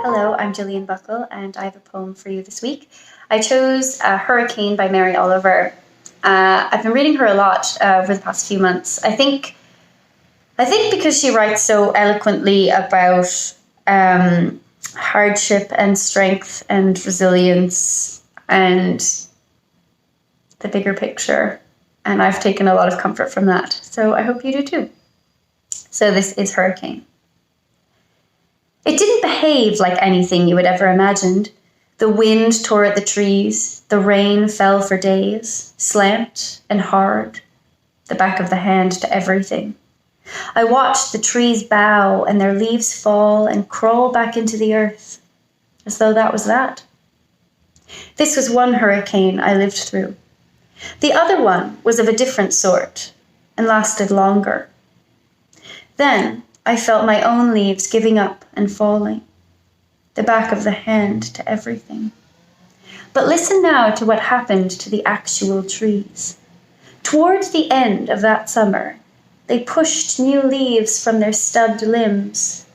Hello, I'm Gillian Buckle, and I have a poem for you this week. I chose Hurricane by Mary Oliver. I've been reading her a lot over the past few months. I think because she writes so eloquently about hardship and strength and resilience and the bigger picture. And I've taken a lot of comfort from that. So I hope you do too. So this is Hurricane. It didn't behave like anything you had ever imagined. The wind tore at the trees. The rain fell for days, slant and hard, the back of the hand to everything. I watched the trees bow and their leaves fall and crawl back into the earth, as though that was that. This was one hurricane I lived through. The other one was of a different sort and lasted longer. Then I felt my own leaves giving up and falling, the back of the hand to everything. But listen now to what happened to the actual trees. Towards the end of that summer, they pushed new leaves from their stubbed limbs.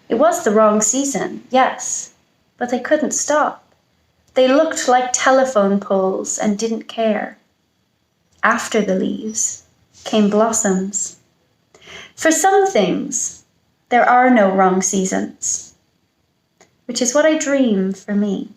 It was the wrong season, yes, but they couldn't stop. They looked like telephone poles and didn't care. After the leaves came blossoms. For some things, there are no wrong seasons, which is what I dream for me.